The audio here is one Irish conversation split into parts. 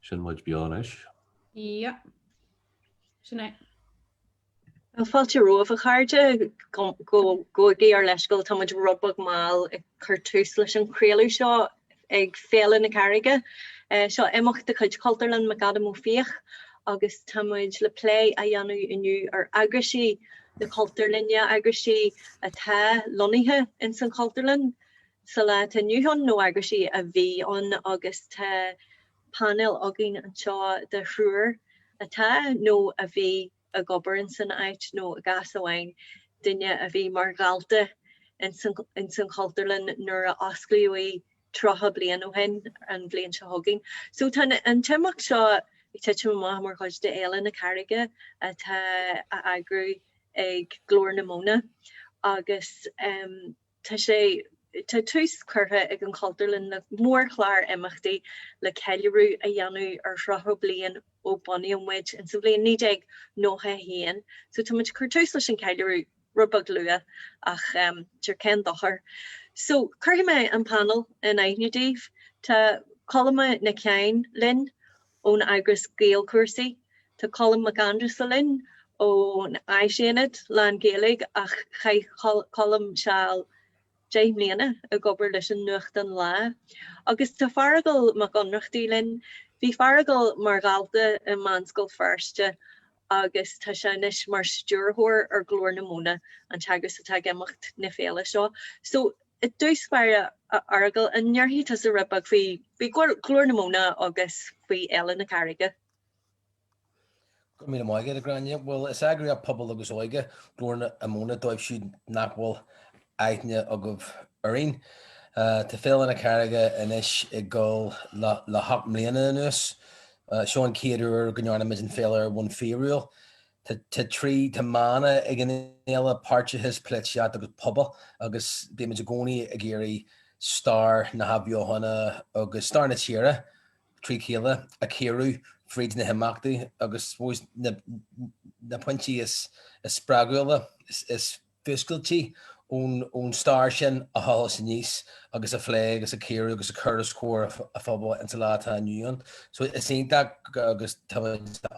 Sin muid beánis. Ja. Sinné. Well, fáilte roimh a chairde go géar leiscail tá muid rubbag máil ag chuir tús leis an chraoladh seo ag Féile na Carraige. Seo imeacht de chuid Cultúrlann McAdam Ó Fiaich agus tá muid le play a dhéanú inniu ar Eagraisí na Cultúrlainne Eagraisí atá lonnaithe in san Cultúrlann. So le tá nniuhan nó Eagraisí a bhí an agus tá panel agin an seo de hrúr atá nó a bhí a gobar in san áit nó a gas amháin duine a bhí mar gaillte in san Cultúrlann nuair a osclaíodh trotha bliain ó hen an bbliain se thugainn. So tá an teamach seo ag teite má mar chuid de Féile na Carraige atá a agrú ag Glór na Móna agus tá sé tá tús curtha ag an Cultúrlann na mór chláir imeachtaí le cheiliúradh a dhéanú ar trotha bliain ó bunaíodh an sa bbliain 1990. So tá muid chuir tús leis an cheiliúradh rubbag lua ach tíor cén dochar. So chuirtha mé an panel in aithneadh tá Colma Nic Sheáin linn ón Eagras Gaelchúrsaí, tá Colm Mac Aindreasa linn ón aisianad lean Gaeilge ach Colm seall Jaimlíana a gobar leis an nuachtán lá. Agus tá Feargal Mac Ionnrachtaigh linn, bhí Feargal mar gaillte in Meánscoil Feirste agus tá sé níos mar Stiúrthóir ar Glór na Móna an teagas atá imeacht na Féile seo. So I dús fear argal an nearhí tá a ribbag fao Glór na Móna agus fao Féile na Carraige. Go mí maige a Gráinne. Well, is agraí a pobl agus oige Glór na Móna dóibh siad nachhfuil aithne agah arín. Tá Féile na Carraige inis I gáil le hap mbliana anuas. Seán céadúir gnearna mid an Féile ar bhain Féargal. Tá trí tá mána ag an éile páirte his pleitseat agus pobl agus déimiid a gcónaí a géirí star na habbeohanna agus star na tíre, trí chéile a céirú fríd na himeachtaí agus na pointí is sprágúile is fiscaltí ón star sin a hálas níos agus a phlé agus a céirú agus a churas cóir a phobal in sa látha nniuan. So is éanta agus tá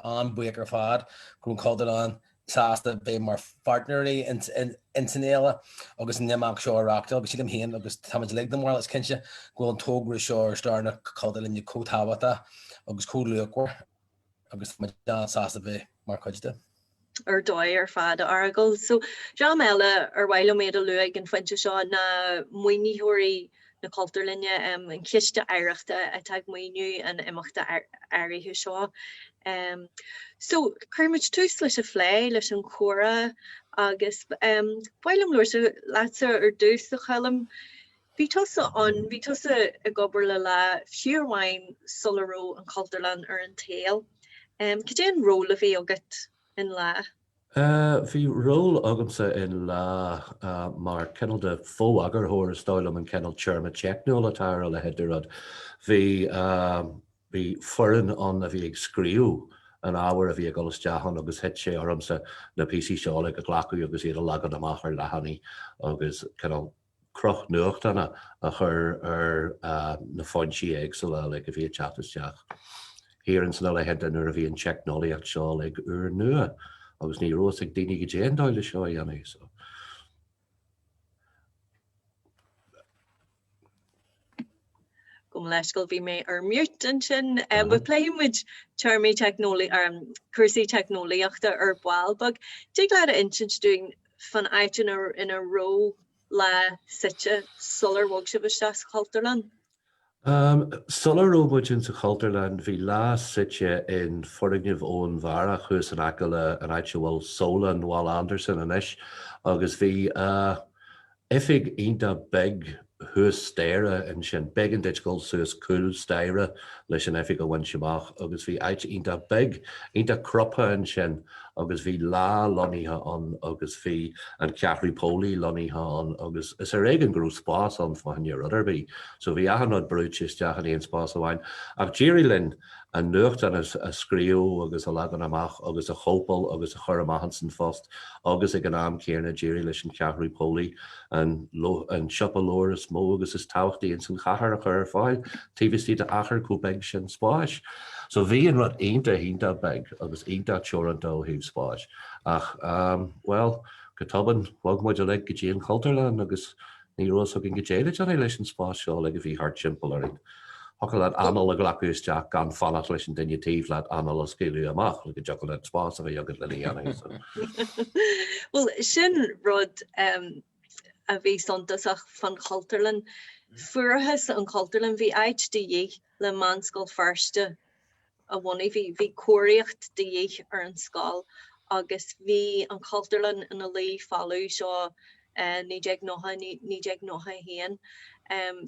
an buíoch ar fad grún Cultúrlann sásta bé mar partnerí in san éile agus nimach seo arachta agus siad am héan agus táid le do mór is cinse ghfuil an tógra seo ar star na Cultúrlann cótábhata agus cóluachhar agus sásta bé mar chuide. Ar dóid ar fad argal. So Jean meile ar bhaile méad a luag an foiinte seo na muoinithiúirí na Cultúrlanne an Chiste Oidhreachta atá muoinú an imeachta áirithe seo. So chuirmuid tús leis a phlé leis an chóra agus bhailim luair lása ar dús a chalam. Bhí tusa a gobar le fiorhhain sularó an Cultúrlann ar an tail. Cé an ról a bhí agat in lá? Bhí ról agamsa in lá mar cenal de fó agar thóir stáilm an cenal teirrma teicneol atá le heidirad. Bhí foran an a bhí ag scríú an ábhar a bhí ag olasteachan agus het sé ormsa na PC seála a ghlacu agus iad a lagad amach ar lehanní agus cenal croch nuachtainna a chur ar na fáintí éagsúla le go bhí teachtasteach. Héann san le head nuair a bhí an teicnolaíocht seo ag uair nua agus ní rós ag daoine go déan dáile seo a dhéanamh. So. Gom leiscail bhí mé ar mute an sin. We're playing with charmí cursaí teicnolaíochta ar bháil, but dig glad a intent doing fan out in a row le site solar workshop is Cultúrlann. Sularú muid sa Cultúrlann bhí lá site in forignemh ón bhara chus an acaile an áite bhfuil Solan Wall Anderson inis agus bhí ifig ionta beg thus staire in sin beg an digital suas cool staire leis an ifig a bhain seach agus bhí áite ionta beg ionta croppa in sin agus bhí lá lonnaithe an agus bhí an ceathraí pólí lonnaithe an agus is a réig an grú spás an fáin ar ruderbí. So bhí ahanad brúteis deach an éon spás a bhain. Ach Jerry Lynn an nuachtán a scríú agus a legan amach agus a chópal agus a chur amach san fast agus ag an am céarna déirí leis an ceathraí pólaí an siopa lór is mó agus is táchtaí in san chahar a chur fáil tíhistí de achar go beg sin spáis. So bhí an rud aonanta hínta beg agus aonanta teorantó híh spáis. Ach, well, go taban bhag muid le go dtí an Cultúrlann agus ní rós gin go déile an leis an spáis seo le go bhí hart timppla aring. Hocail le anal a glacuisteach gan fanach leis an duine tíomh le anal a scéilú amach le go deacail le spás a bheith agad le líana. Well, sin rud a bhí sontasach fan Cultúrlann. Fuarthas an Cultúrlann bhí áit de dhéich le Meánscoil Feirste a bhhaí bhí cuaíocht de dhéich ar an scáil agus bhí an Cultúrlann ina lí fallú seo ní déag notha héan.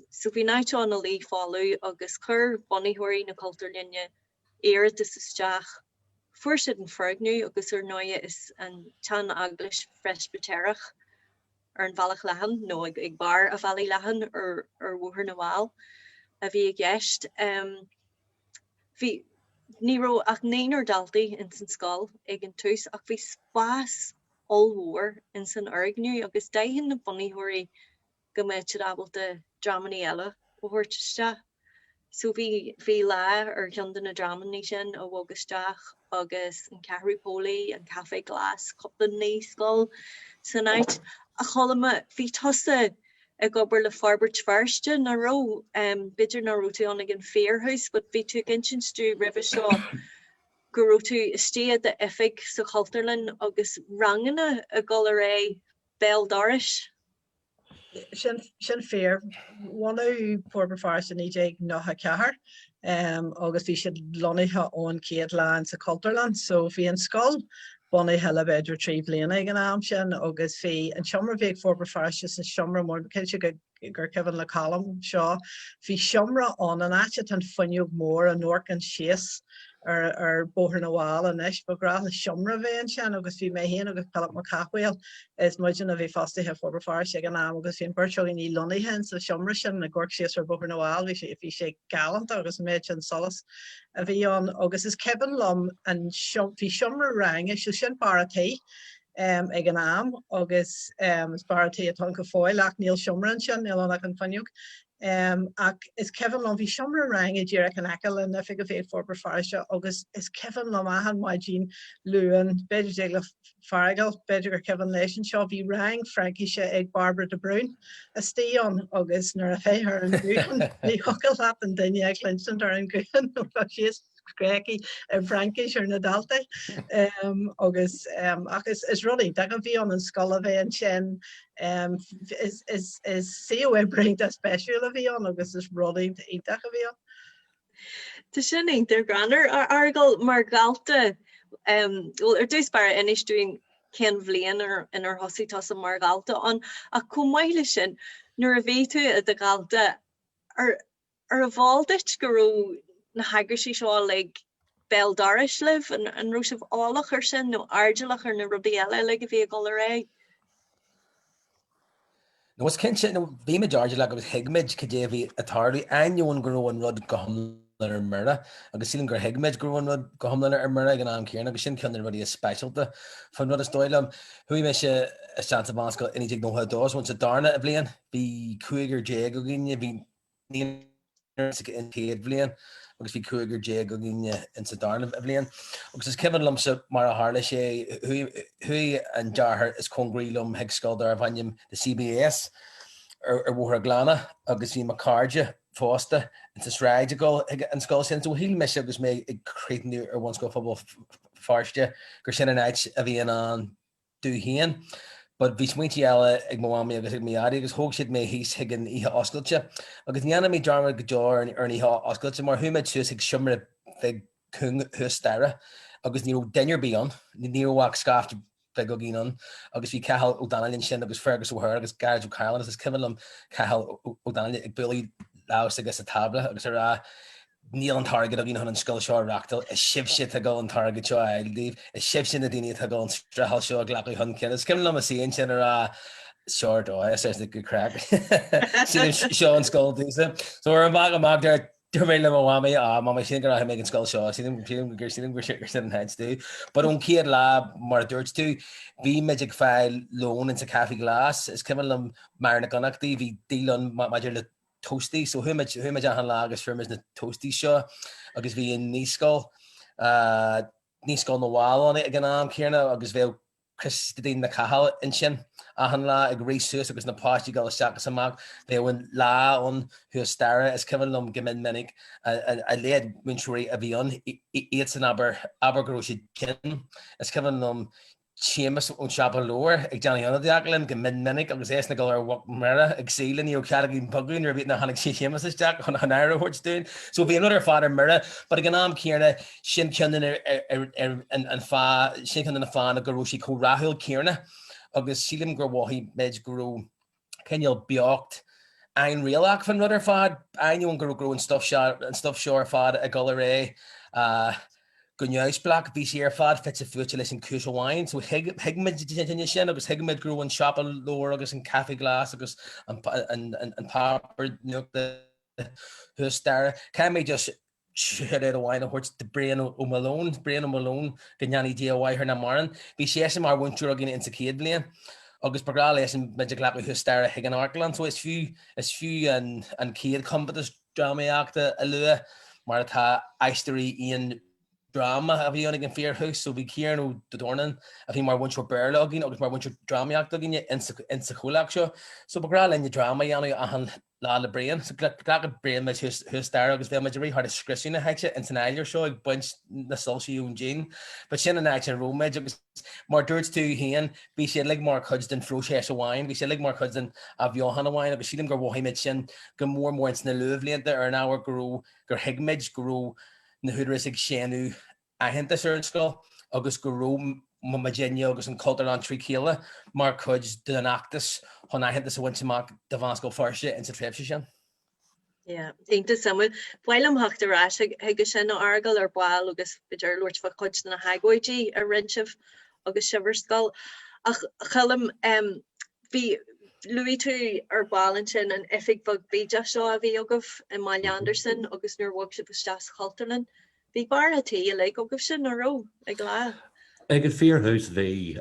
So bhí náid seo ina lí fallú agus chur bunaíodh na Cultúrlanne éad is isteach fuair siad an Feargnú agus ar náide is an tean Eagrais Presbyteirich ar an bhealach lehan nó ag bar a bhealaí lehan ar bhuathar na bháil a bhí ag gceist. Bhí ní raibh ach néonar daltaí in san scáil ag an tús ach bhí spás allmhór in san Feargnú agus daithin na bunaíodh go méid ábalta dramaní eile ó thuirteiste. So bhí le ar cheandan na dramaní sin ó bhgusteach agus an ceathraí pólaí an caffé glas coppla ní scáil san áit. A cholamh bhí tosa ag gobar le Farbert Feirste na ró bididir na rútaí ag an Fearhouse, but bhí tú ginsin stú ribh seo go rútú istíad de ifig sa Cultúrlann agus rangana a gol ré bhfuil doris. Sin fér bhhaú Farbert Feirste ní déag notha cethar agus bhí siad lonnaithe ón Cultúrlann sa Cultúrlann, so bhí an scáil bunaithe le beidir trí bliain ag an am sin agus bhí an seomra bhéh Farbert Feirste sa seomra mór céilte gur ceann le calam seo. Bhí seomra an áite an funiuh mór an nuair an sios ar bóthar na bháil an is bhrá le seomra bhéin sin agus bhí mé héana agus Colm Mac Aindreasa is muidir a bhí fastathe Farbert Feirste ag an am agus bhíon birteoí ní lonnaithe sa seomra sin na gcuirc sios ar bóthar na bháil bhí sé galant agus méid sin solas a bhí an agus is ceann lom an bhí seomra rang is sin baratí ag an am agus is baratí atá go fóill ach níl seomran sin níl an an faniuch. Ach is ceann lom bhí seomra rang I ddíireach an aiceil in fi go féad Farbert Feirste agus is ceann lom ahan maid dín luúan beidir le Feargal beidir gur ceann leis an seo bhí rang Frankise ag Barbara de Brún a stíon agus nuair a féthar an gúan ní hocail leat an daine ag Clinton ar an gúan nó sios Gréci Frankis ar na dalta agus is rudí da go bhí an scáil a bheith an sin is CEO bring a special a bhí an agus is rudí ítach a bhí an. Tá sin intar granar argal mar galta dús bara inis doing cén bbliain inar hosítá sa mar galta an a cumáile sin nuair a bhí tú a de galta ar a bháildait go raibh na Eagrais seo le bhfuil doris libh an rúis of álach ar sin nó ardalach ar na rudí eile le go bhí go ré. No was ken sin bhí me George le agus hiigmid go dé bhí atáirí aonn go an rud go ar mura agus sílan gur hiigmid gur rud go ar mura gan am céarna agus sin ceann rudí is specialta fan rud is dóilem thuí me se seanta Meánscoil iní ag nótha dós wan sa darna a bliain bhí cuaigur dé go gine bhí ní in céad bliain agus bhí cuaigur dé go gine in sa darna a bliain agus is ceann lumsa mar a hála sé thuí an dearthar is congrílumm heag scaldar a bhaim de CBS ar bhthar glána agus bhí mar Carraige fásta in sa sráide go an scáil sin so híl me agus mé ag créitnú ar Meánscoil Feirste Feirste gur sin an áit a bhí an dúhéan. But bhí smuointí eile ag mháí agus ag méadí agus thóg siad mé híos higann ihe oscailte. Agus níana mé darma go deir ar ihe oscailte mar thuúid suas ag siomra bheith chun thusteire agus ní dainear bíon, níorhhaach scaft bheith go gíon agus bhí ceall ó Danalíonn sin agus fergus ó thir agus Garú Caillan agus cinnlam ceall ó Danalíonn ag buí leabhas agus a tabla agus ar níl an target a gin an sscoil seo reachtal is sib si a go an target seo eildíh is sib sin na daine a go an strahall seo glaú hun cin is cim am a síon sin ar short ó is go crack seo an sscoil dúsa so ar an bag amach Really wami mama sin gur me sscoil seo sin gur an headú. But on céad lá mar dúirt tú bhí meidir fáil lón in sa caí glas is cimime mar na gannachtaí bhí dílan maidir le toasty so thuid an lá agus firmas na toasty seo agus bhí in níoscoil nó bháil an gan céarna agus bhéh Christine na cahal in sin a han lá ag rééis agus na pátí gal seachas amach bhein lá an hu starre is cehanlum gemin minnig a léad winúí a bhíon iad san abergró si kin is cehanlum Seamus ón Chapel Glór ag Johnnyna deaglan go minnig agus éas na go ar mera ag sílan ío ceagin pugún ar bhína hanig sé Seamus is deach chun an airhort dún. So bhí another father mera, but ag an am céarna sin ceanan an fá sin ceanan na fána go sí có rathúil céarna agus sílim gur bhhaí méid gurú ceal beocht ein réalach fan rudder fad einún gur grú an stuff seoir fad a go ré Gunneusblak bhí sé ar fad fit a fuúte leis an cúisehhain, so hiigmid sin agus hiigmid grú an Chapel Glór agus an caí glas agus an pápar nuachta thustar. Ca mé just siad a bhhain a thuirt de Brian ó Malone gonneanní DIY na maran. Bhí sé sem mar bhaintú a gine in sa céad bliain. Agus prográ leis an meidir leap thustar a hiig an Arcland, so is fiú an céad competitus dramaíachta a lua mar atá aisteí íon drama a bhí an fearhouse, so bhí céar nó do dornan a bhí mar bhaintú bearlagin agus mar bhaintú dramaíachta gine in sa chulaach seo. So prográ lenne drama dhéanú a an lá le Brian, so glad Brian me thustar agus bheith meidir hard a scrisúna heitte in san eilir seo ag buint na sulsiún Jean, but sin an eitte an Romeid agus mar dúirt tú hían bhí sé lig mar chuid den froséis a bhhain, bhí sé lig mar chuid den a bheohan a bhhain agus sílim gur bhhaimiid sin go mór ins na luhblianta ar an áhar gur hiigmid gurú na húdras ag séanú a henta Mheánscoil agus gurú Virginia agus an Cultúrlann trí chéile mar chuid den achtas chun a henta sa bhaintach de Mheánscoil Feirste in sa tréimhse sin. Yeah, Tínta samú. Bhfuil am thachtarrás ag sin na argal ar bháil agus beidir luirt fa chuid na haagóidí a rinseamh agus Mheánscoil. Ach chalam bhí Louis tú ar bháilin sin an ifig bug bíide seo a bhí agah in Máile Anderson agus nuair bhg si bhsteas Cultúrlann. Bhí bar a tí le agah sin aró ag lá. Ag an fearhouse bhí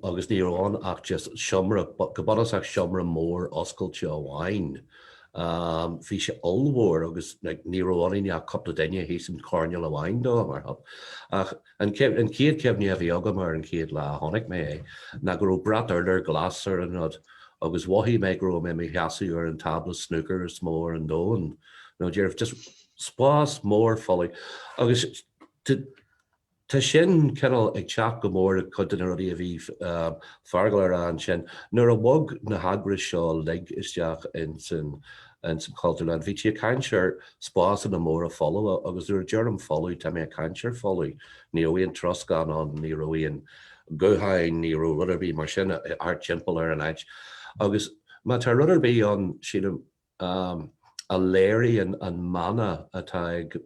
agus níorán ach just siomra gobanas ach siomra mór oscailte amháin. Bhí sé olmhór agus níorháin a coppla daine hí sem corneal amháin dó mar hab. Ach an céad cebhní a bhí agam mar an céad le tháinig mé na gur brat ar glasar an rud agus bhhaí mé gur mé mé heasú ar an tabla snooker is mór an dó an nó dearh just spás mór folly agus tá sin cinnal ag teach go mór chutain ruí a bhí fargal an sin nuair a bhog na Eagrais seo le isteach in san Cultúrlann bhí tí a Chrannchuir spás an na mór a follow agus dúir dearm follow tá mé a Chrannchuir follow ní óíon troscan an ní óíon gohain ní ró ruderbí mar sin art timppel ar an eit agus má tá ruderbí an sin a léirí an mana atá ag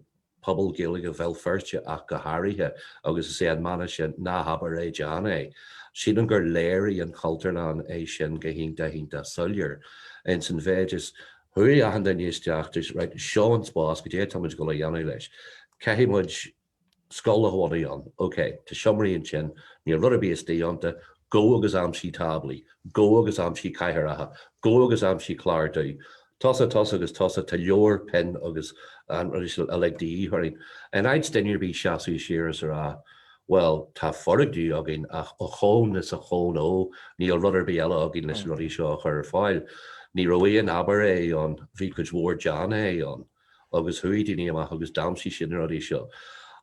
pobl Gaeilge a bhfuil Feirste ach go háirithe agus is sé an mana sin ná habar é dean é. Sílan gur léirí an Cultúrlann é sin go hínta sulliúr in san bheith is thuí a han den níosteach right seo an spás go dé táid go le dhéanú leis. Ceimiid scoil aháí an, ok, tá siomraíon sin ní ruderbí is tíonta go agus am sí tablaí, go agus am sí caithearatha, go agus am sí chláirdaí. Tosa agus tosa tá leor pen agus an a le dí thuirín. An id steinir bí seaú siras ar well tá foragdú a gin ach a chón is a chón ó ní ruderbí eile a gin leis ruí seo chur fáil. Ní roíon aber é an bhí chuid mhór dean é an agus thuídaine amach agus damsí sin ruí seo.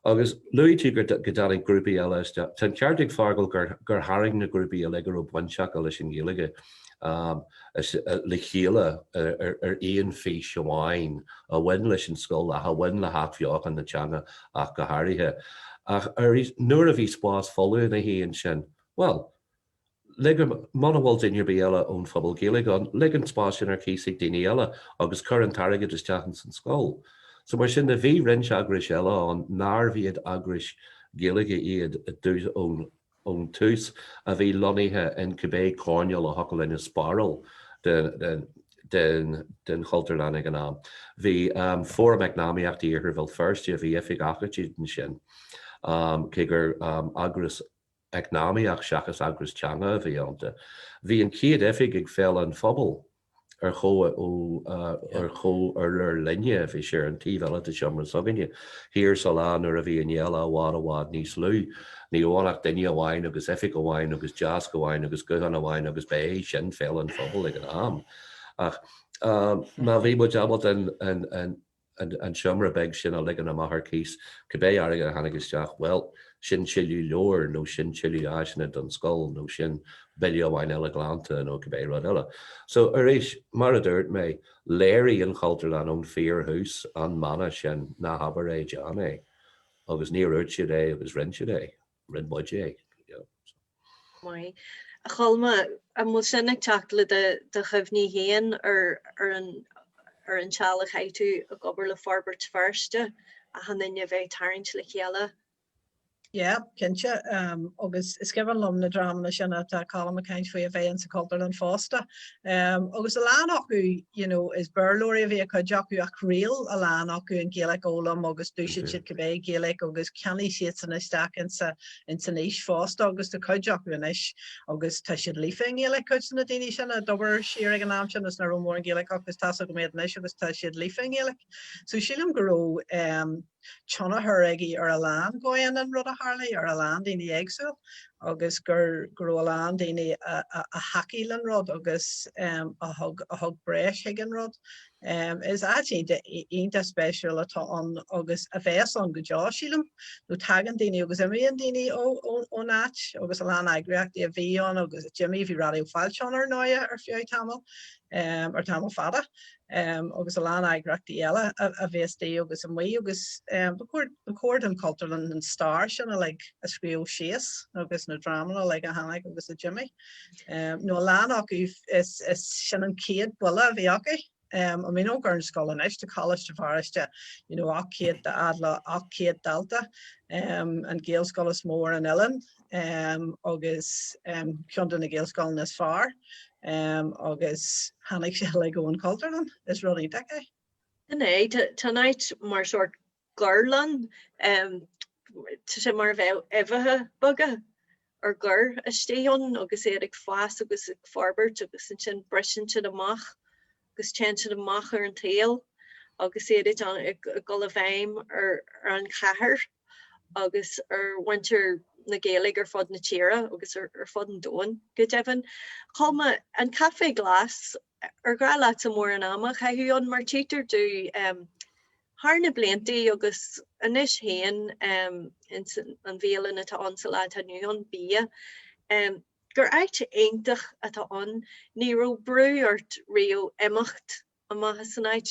Agus luí tú gur danig grúpaí eile tan ceardig fargal gur haing na grúpaí eile gur ó buinteach a leis sin Gaeilge. Le chéile ar íon fí seomháin a bhain leis an scoil a bhain le haachbheoch an na teanga ach go háirithe. Ach nuair a bhí spás folú na híon sin, well, mana bhfuil daine bí eile ón phobal Gaeilge an le an spás sin ar cíigh daine eile agus chur an targad is teachan san scoil. So mar sin na bhí rinse Eagrais eile an náir bhíad Eagrais Gaeilge iad a dús ón tús a bhí lonnaithe in Quebec corneal a hocail in a spiral den Cultúrlann McAdam. Bhí fórum eagnáíocht Eagrais Feirste bhí ifig agatí den sin. Cé gur Agus eagnáíocht seachas Eagrais teanga bhí ananta. Bhí an céad ifig ag féil an phobal ar cho ar linne bhí sé an tíhheile a seomar soganne. Hir salán ar a bhí an dhéile bhád níos lú. Ní bhánach daine amháin agus ifig amháin agus jazz gohhain agus gohan amháin agus bé sin féil an phobal ag an am. Ach má bhí bud jabal an seomra beg sin a ligan am maithar cís go bé aige a hanagusteach well sin cheiliú leor nó sin cheiliú áisina don scoil nó sin bilio bhain eile glánta nó go bé rud eile. So ar éis mar a dúirt mé léirí an Cultúrlann ón fearhús an mana sin na habar é dean é agus ní ruirt siad é agus rin siad é rin bud é. Mai. A Colma a mo sin ag teachla de chumhní héan ar an tealach háite a gobar le Feargal Feirste a hanine bheith tarint le chéile. Yeah, kinse agus is gefan lom na drama sin at Colm Mac Aindreasa bheith sa Cultúrlann Feirste. Agus a lán acu, is burlóir a bheith a chuideach ach rial a lán acu an Gaelach ólam agus dúisiid siad go bheith Gaelach agus ceannaí siad san isteach in sa níos Feirste agus de chuideach inis agus tá siad lífa an Gaelach chuid san na daoine sin a dobar siar ag an am sin is na rómór an Gaelach agus tá go méid inis agus tá siad lífa an Gaelach. So sílim go Chana Haregi ar a lán goin an rud a Harley ar a lán daoine éagsúil agus gur a lán daoine a hacílan rud agus a thug breis higan rud. Is áitianta ionta spéisiúil atá an agus a bheits an go deá sílam nó tagan daoine agus imíon daoine ó náit agus a lán eagreaachtaí a bhí an agus Jimmy bhí radio fáilteán ar náide ar fiú tamil ar tamil fada. Agus a lán eagreaachtaí eile a bheits daí agus an mí agus becord an Cultúrlann an star sin a scríú síos agus na drama a hannig agus a Jimmy. nó a lán acu is sin an céad bula a bhí acu. I mean, no Gráinne Ní Ghilín, Chiste Feirste, Achéad de Adla, Achéad Delta, and Gaelchúrsaí is mór an Ellen, agus Ceann na Gaelchúrlann is far, agus hannig sé le go an Cultúrlann is rudí decha. Nee, tonight mar soort Cultúrlann, sé mar bheith evathe bugga ar gur a stéon agus ag fás agus ag farbert agus sin brisin sin amach. Agus change the macher and tail, agus éidir an go a bhéim ar an chathair, agus winter na Gaeilge ar fod na tíre, agus ar fod an dóin go devan. Colma an café glas ar gra leat mór an amach, chaithú an mar títar dú haar na bliantaí agus inis héan an bhéal atá an sa leat a nu an bia. Gur áite aintach atá an ní ró brú ort rio imacht a maithe san áit,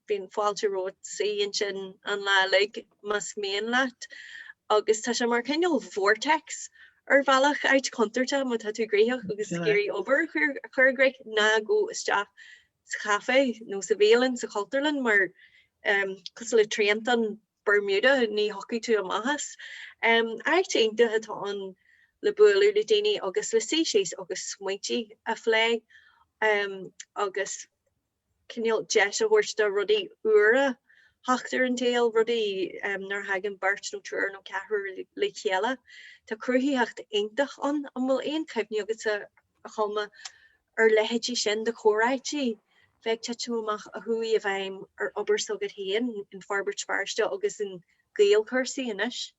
bhín fáilte ród saon sin an lálaigh mas méon leat, agus tá sé mar ceol vortex ar bhealach áit contarta má tá tú gréoch agus scéirí obair chur greic ná go isteach sa café nó sa bhéalann sa Cultúrlann mar cos le tríant an Bermuda ní hoci tú a maithas. Áite aintach atá an le buú le daine agus le séisiéis agus smuotí a phlé agus cinneal de a thuirsta rudí uaire Haachtar an taal rudí nar hagan bart nó trúr nó cethir le chéile. Tá cruthíocht aintach an bhfuil aon caimhní agus a chuma ar lehéidí sin de chóráidtí. Bheith teúach a thuí a bhaim ar obair sogad héan in Feargal Feirste agus in Gaelchúrsaí inis.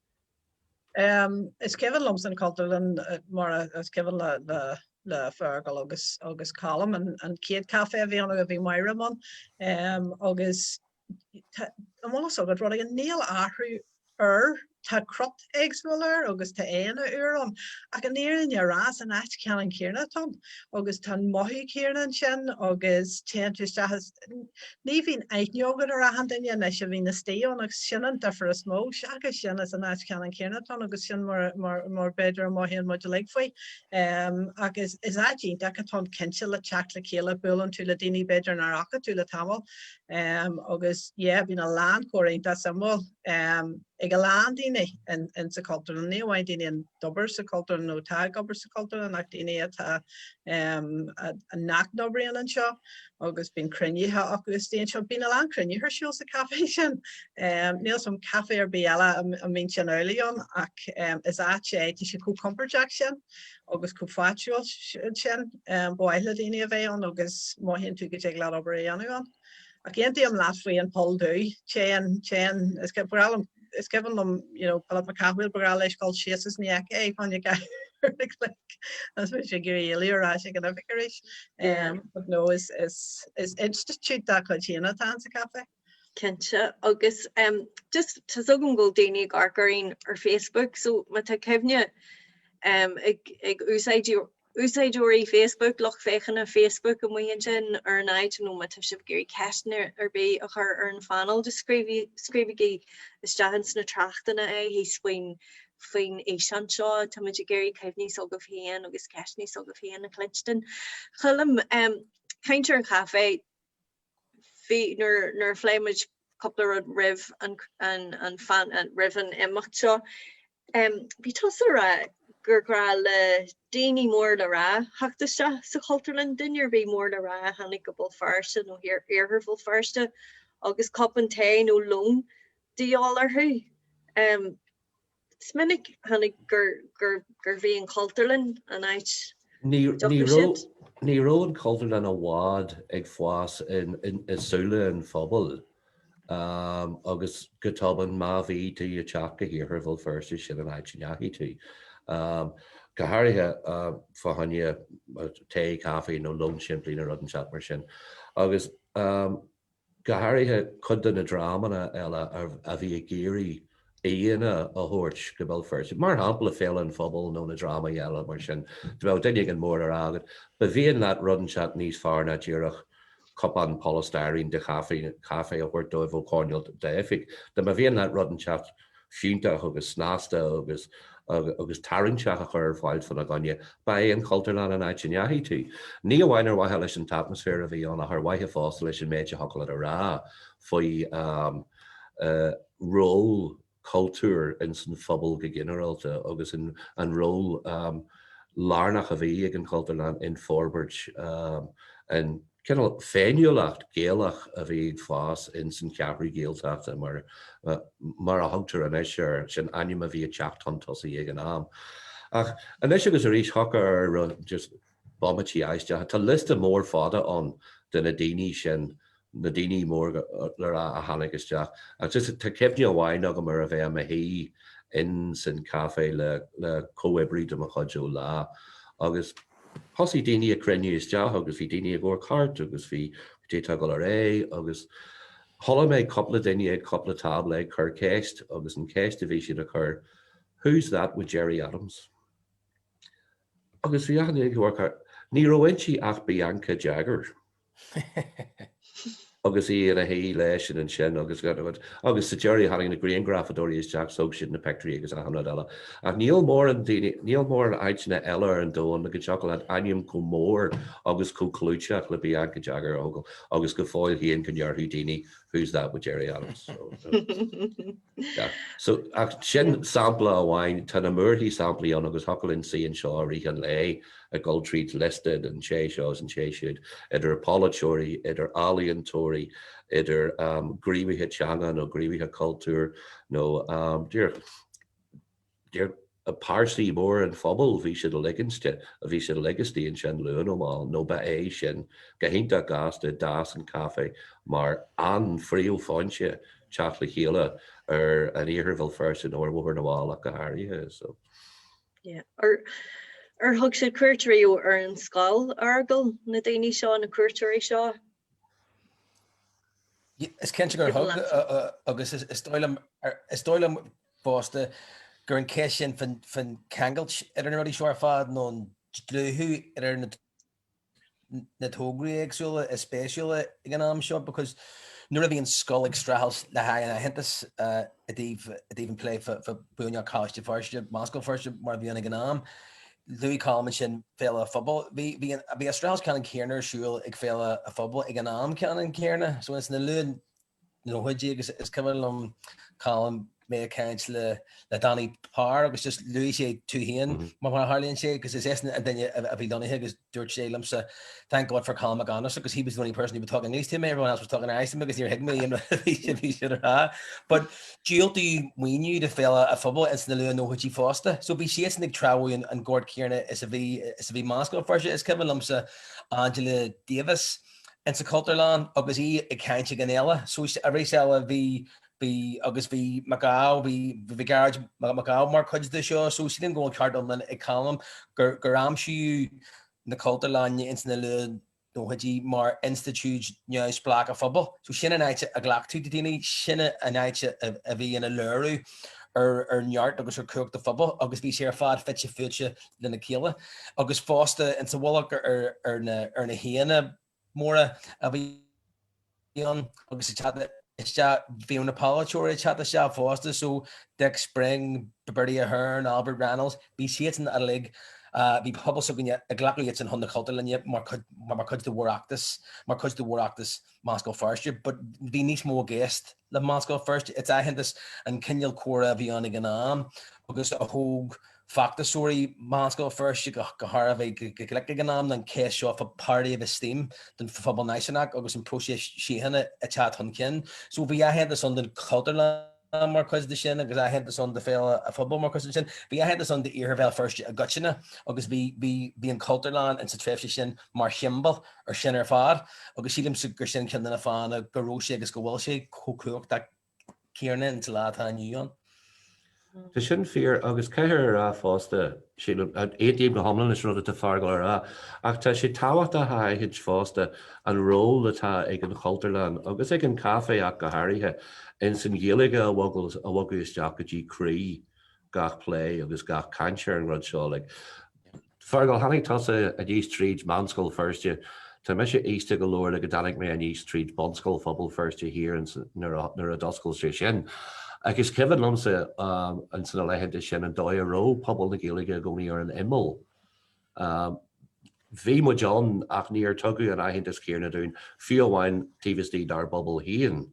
Is Kevin Lumps an Cultúrlann mar is Kevin le Feargal agus Colm an céad café bhí an a bhí maireman agus am agad rud an níl áthhrú tá crot éagsmóir agus tá éana an ach an éan rás an áit ceann céarna tom agus tá mothú céarna sin agus teantas ní bhín éithneogad ar a handaine na sé bhí na stéon agus sinan defar a smó agus sin as an áit ceann céarna tom agus sin mar beidir maithíon mu le faoi agus is áidín de atá cinse le teach le chéile bulan tú le daoine beidir nar acha tú le tamil agus bhín a lán choirínta samol ag a lán daoine in sa Cultúrlann ní bhain daoine an dobar sa Cultúrlann nó tá gobar sa Cultúrlann ach daoine atá a nach dobraíon an seo agus bín crunnithe agus daon seo bín a lán crunnithe siúil sa cafe sin. Níl som cafe ar bíala a mín sin earlion ach is áte tí sé cú comperteach sin agus cú fáitiúil sin báile daoine a bheith an agus má hen tú go teag le obair an. Ach géntí am láat faoi an pol dú chéan is ge bralam is given them, pull up my cathwheel barrel called chases neck eh on you guy that's what you get earlier can have but no is institute that China Tansa Cafe. Kense agus just to sogum go Dani Gargarin or Facebook so mata kevne ag úsáidúirí Facebook loch féchan a Facebook a muon sin ar night nó mata sib géirí ceisne ar bé a chur ar an fanal de scríbigí istehan na trachtainna hí faoin é sean seo táid géirí cehní so go féin agus ceisní so go féin na Clinston. Chulum Chrannchuir Cafe nar fléimiid coupler rih an fan an rihan imacht seo. Bhí tosar gur gra le déine mór le ra haachtaiste sa Cultúrlann duine bhí mór le ra hanig go bol Feirste nó Feargal Feirste agus copan té nó lom díálarthu. Sminnig hanig gur bhí an Cultúrlann an ait. Ní ró an Cultúrlann a bhád ag fáas in súile an phobal. Agus go toban má bhí tú a teach go Feargal Feirste sin an ait sin neachí tú. Carraige fahanne té cafe nó lom siimplí na rud an chat mar sin. Agus Carraige chud na drámanna eile a bhí a géirí éana a thuirt go bhfuil Feirste. Mar hampla féile an phobal nó na drama eile mar sin. Bhfuil duine an mór ar agad. Ba bhíon leat rud an chat níos fearr na ddíireach copan polystyrene de cafe a bhfuir dóibh ó corneal déifig. Da ma bhíon leat rud an chat fiúnta agus snásta agus tarinteach a chur fáil fan a gonne ba an Cultúrlann an ait sin neahí tú. Ní bhhain ar waithe leis an atmosfér a bhí an a th waithe fásta leis an méide hocail a rá faoi ról cultúr in san phobal go generalta agus an ról lárnach a bhí ag an Cultúrlann in Forbert an Kenal féinúlacht géalach a bhí fás in san ceapaí géalteachta mar a thugtar an éisiir sin aim a bhí a teachtan tosaí ag an am. Ach an éisi agus a rís hocar just bommatí aiste tá list mór fáda an den na daoine sin na daoine mór le a hanaigisteach. Ach just tá cipne amháin aga mar a bheith a hí in san cafe le cóibrí do a chuidú lá agus Hosí daine a crenneú is deach agus bhí daine a gcóir cart agus bhí tétá go agus thola méid coppla daine ag coppla tabla ag chur céist agus an céist a bhí siad a chur Who's That with Gerry Adams. Agus bhí aithne ag gcóir cart ní rohain si ach Bianca Jagger. Agus í a hí leis an sin agus sa Jerry haing na Green Grafadóí is Jack so sin na pectorí agus a hanna eile. A níl mór an aitna eile an dóin na go chocolate aim go mór agus có clúteach le Bianca Jagger agus go fáil híon connearthú daoine Who's That with Gerry Adams. So sin sampla amháin tá na muirthaí samplaí an agus hocalinn síon seo rí an lei a gold treat listed and ché seos and ché siúd idir Apolatóirí idir Alíontóirí idir gríomhaithe teanga nó gríomhaithe cultúr nó dear a páirsaí mór an phobal bhí siad a liginste a bhí siad a legacy an sin luúin ómáil nó ba é sin go hinnta gasta das an cafe mar an fríú fáinse teach le chéile ar an Feargal Feirste nó bhhuir na bháil go háirithe so. Yeah. Ar thug sé cuairteoirí ar an scáil argal na daoine seo na cuairteoirí seo. Is cinnte gur thug agus is stoilm fásta gur an céis sin fan cheangailt ar an ruí seoir fad nó an dlúthú ar na tógraí agsúla is spéisiúla ag an am seo because nuair a bhí an scáil ag strahas le hain a hentas a dtíobh an play for bunaíodh Chiste Feirste Meánscoil Feirste mar bhí an ag an am. Louis Colman sin féile a phobal. Bhí a strahas ceann céarna siúil ag féile a phobal ag an am ceann céarna. So is na chuid is cyfan Colm mé caint le Danny Parr agus just Louis sé tú hían má Harlíonn sé because is a dunne a bhí lonnaithe agus dúirt sé limsa thank God for Colm Mac Aindreasa because he was the only person who was talking English to me, everyone else was talking Irish to me because you're higme and he should have. But Jill we knew the fella a football it's na lu no chuid fásta so bí sé nig trawi and Gord Kearna is a bhí Meánscoil Feirste is cyfan limsa Angela Davis in sa Cultúrlann agus í I caint gan eile so a résela bhí agus bhí Meáil bhí Carraige Meáil mar chuid de seo so sí go Cultúrlann ag Colm gur am siú na Cultúrlann in na lu no chuid mar institute neus blach a football so sinna naite a glach tú daine sinna a naite a bhí in a leirú ar neart agus cook the football agus bhí sé fad fitse fuúte den na céile agus fásta in sa bhach ar na héana móra a bhí agus it's that being a polychore chat the shop Foster so Dick Spring, Bertie Ahern, Albert Reynolds, be seats in the league, be public so yet exactly it's in Honda Cultúrlann yet more could the war actus Meánscoil Feirste, but be nice more guest the Meánscoil Feirste it's I had this and Kenyal Cora beyond ganam because a whole factor story Meánscoil Feirste go har like ganam then cash off a party of esteem then for football national agus in process she had a chat hunkin so we I had this on the Cultúrlann mar chuid de sin agus I had this on the Féile a football mar chuid sin I had this on the Feargal Feirste a gutchina agus be in Cultúrlann and sa trefse sin mar shimbal or sin ar fad agus sílim gur sin cin na fan a goró sé agus go bhfuil sé cócúach that Kieran into látha nniuan. Tá sin fear agus ceithir fásta étíim go hamlan is rud a Feargal ach tá sé táhacht a haid fásta an ról atá ag an Cultúrlann agus ag an cafe ach go háirithe in san ghéalaige a bhagú isteach go dtí crí gach play agus gach canseir an rud seo le. Feargal hanig tasa a East Street Meánscoil Feirste tá me sé éiste go Glór go danig mé an East Street Meánscoil Football Feirste hir nar a doscail sé sin. Agus cevan lomsa an sanna leitheanta sin an dóirró pobl na Gaeilge gcónaí ar an imol. Bhí mo John ach níor tugu an aitheantas céarna dún fiomhhain tíbhistí dar bobbal hían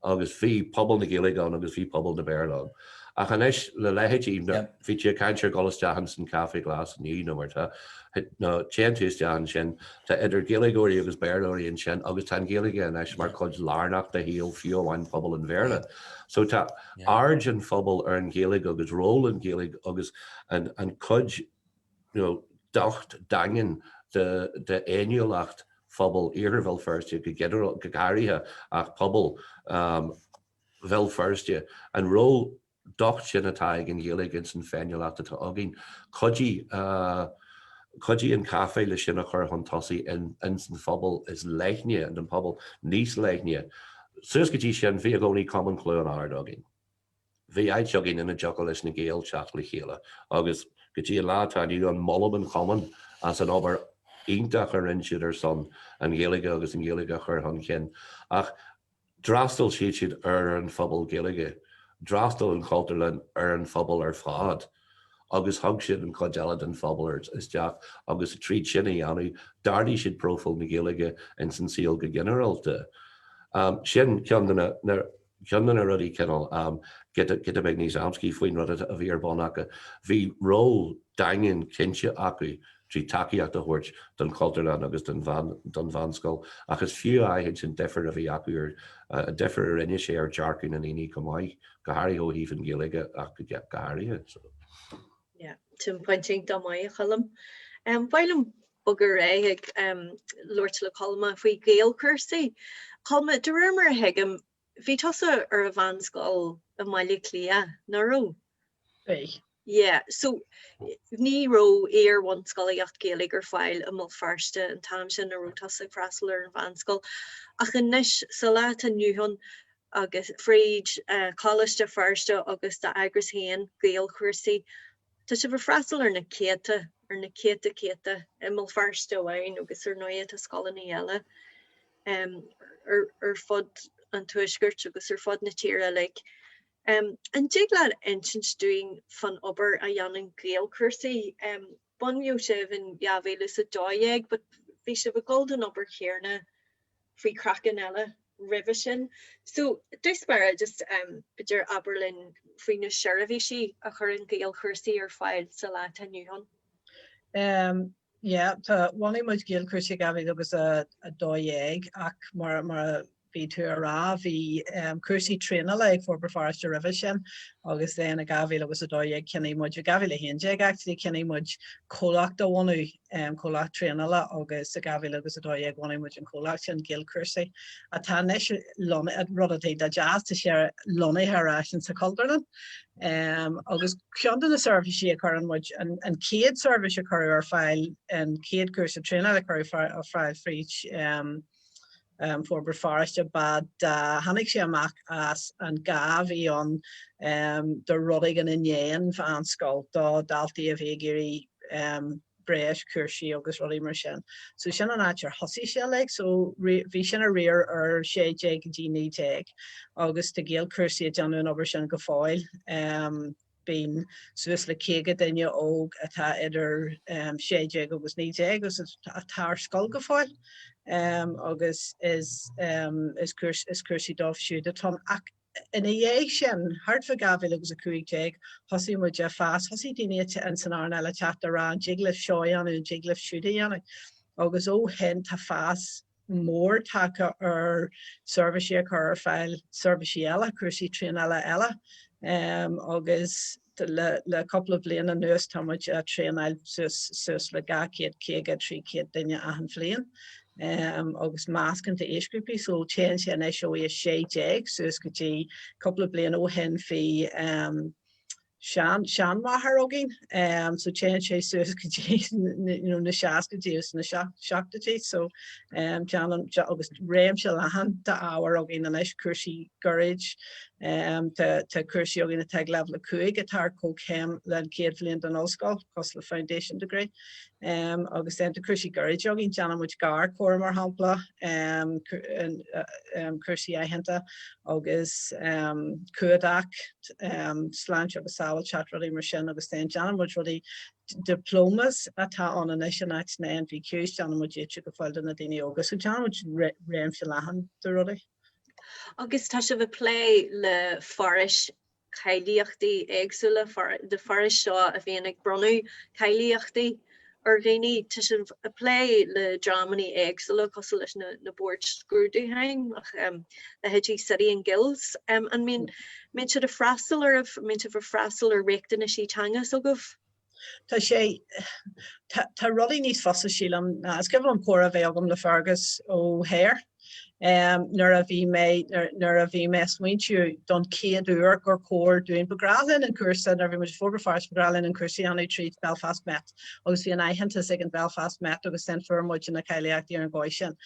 agus bhí pobl na Gaeilge agus bhí pobl na Bearlán. Ach anis le leitheadí bhí sé caintear golasteach san cafe glas ní nómarta no chéantuisteach sin tá idir Gaeilgeoirí agus Bearlóirí an sin agus tá Gaeilge anis mar chuid lárnach de híal fiomhhain pobl an Bhéarla. So tá ard an phobal ar an Gaeilge agus ról an Gaeilge agus an chuid docht dagen de éineolacht phobal Feargal Feirste go garithe ach pobl bhil Feirste an ról docht sin atá ag an Gaeilge in san féinneolacht atá agin chuidí an cafe le sin a chur chun tosaí in san phobal is leithne an pobl níos leithne. Suas go dtí sin bhí a gcónaí common clú an ard agin. Bhí id seagin ina jogal leis na Gael chat le chéile agus go dtí látá ní an molban common as an obair ionach ar insiad ar son an Gaeilge agus an Gaeilge chur chun cin. Ach drastal siad ar an phobal Gaeilge, drastal an Cultúrlann ar an phobal ar fad. Agus thug siad an codealad an phobal isteach agus a tríd sinna dhéanú dardaí siad profil na Gaeilge in san síl go generalte. Sin ceanna rudí cinnal get a big níos amscí faoin rud a bhí ar bánacha. Bhí ról daingen cinse acu trí takeíocht a thuirt don Cultúrlann agus don Meánscoil agus fiú aithead sin defer a bhí acu a defer a rinne sé ar dearcún an iní go maiid go háirí ó híh an Gaeilge ach go go háirithe. Tim pointing do mai chalam. Bhailm bugur ag Lord le Colma faoi Gaelchúrsaí. Colma de rumor hegum bhí tosa ar a Meánscoil a maiile clia naró. Yeah, so ní ro éar one scoileocht Gaeilge ar fáil a mBéal Feirste an tam sin na ro tosa freastal ar an Meánscoil. Ach in níos sa leat an nuhan agus fríd Chiste Feirste agus de Eagrais héin Gaelchúrsaí. Tá si bh freastal ar na céite i mBéal Feirste bhain agus ar nuaithe a scolanna eile. Ar fod an tuaisgurt agus ar fod na tíre like. And Jiglad entrance doing fun ober a young Gaelchúrsaí. Bon you seven Yavelis a doyeg, but we should a golden ober here na free crackanella revision. So dus mar just beidir Aberlin faoin na seirbhísí a chur an Gaelchúrsaí ar fáil sa láta nniuhan. Yeah, tá bhainnig muid Gaelchúrsaí gafaí agus a dóéag ach mar bhí tú a rá bhí cuasaí trína le Forbar Feirste revision agus then a gafaí agus a dóéag cinnaí muid a gafaí le héinteag actually cinnaí muid cólacht a bhunú cólacht trína le agus a gafaí agus a dóéag bhainnig muid an cólacht sin Gaelchúrsaí a tá neis rud a dtí a jazz tá sé lonnaithe ará sin sa Cultúrlann. Agus ceann na servicí a chur an muid an céad service a chur ar fáil an céad cursa trína le chur ar fáil fríd Forbar Feirste bad hannig sé amach as an gafaí an de rudig an inéan Mheánscoil dá daltaí a bhéigearí breis cursaí agus rudí mar sin. So sin an áitir hosí sé le, so bhí sin a réir ar 6 díníteag agus de Gaelchúrsaí a deanún obair sin go fáil. Bín suas le céige daine óg atá idir 6 agus 9 agus a tar scoil go fáil. Agus is cursaí dómh siúd tom ach in a dhé sin hard fa gafaí agus a cuaigteag hosí muid a fás hosí daine an san ána eile teach ará jiglah seoán an jiglah siúdaíanna agus ó hen tá fás mór take ar servicí a chur ar fáil servicí eile cursaí trína eile agus le couple of bliain an nuas tá muid a tríanail sus le gacéad céige trí céad duine a an phléan. Agus máscan de éisgrúpi so change an SO is 6 sus go dtí couple of bliain ó hen fi Sean mahar ogin so change sus go dtí na seaca dtíos na seachtatí so agus réim se lehan de áhar ogin an eis cursaí Carraige tá cursaí ogin a teag level cuaig a tar cóchéim le céad bhliain an ollscoil cos le foundation degree agus de cursaí Carraige ogin teanna muid gar chóir mar hampla cursaí aitheanta agus cuadaach sláinte agus sábhail chat rudí mar sin agus teanna muid rudí diplomas atá an inis an na NVQs teanna muid éitre go fáil na daine agus so teanna muid réim se lehan de rudí. Agus tá se bh play le foris cheiliúachtaí éagsúla de foris seo a bhíon ag brunú cheiliúachtaí ar réine tá se a play le dramaní éagsúla cos leis na board scrúdúthaing le hedí City and Guilds an mín se a freastal ar freastal ar réachtain sí teanga so goh. Tá sé tá rudí níos fosa sílam as go bhfuil an córa bheith agam le Fergus ó Hair. Nuair a bhí mé smuintiú don céad uair gur cóir dúin begrálinn an cursa nuair bhí muid Forbar Feirste begrálinn an cursaí anú tríd Belfast Met agus bhí an aitheanta ag an Belfast Met agus san fuairmuid na cheiliúachtaí ar an gcóis sin.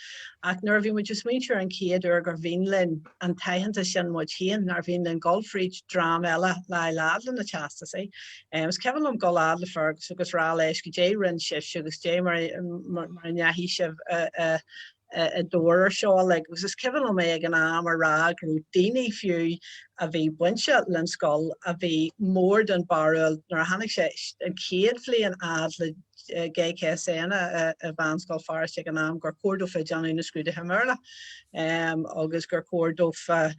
Ach nuair bhí muid smuintiú an céad uair gur bhíonlinn an taitheanta sin muid chéan nar bhíonlinn Golfríd drám eile le ládlan na teasta sé. Is ceann am golád le Fergus agus rá leis go dé rinn sibh agus dé mar neahí sibh a dóir seo agus is ceann mé ag an am a rá grú daoine fiú a bhí buinte len scoil a bhí mór den barúil nar hanig sé an céad bhliain ad le GCSN a Meánscoil Feirste ag an am gur cuardófa deanú na scrúdaithe marla agus gur cuardófa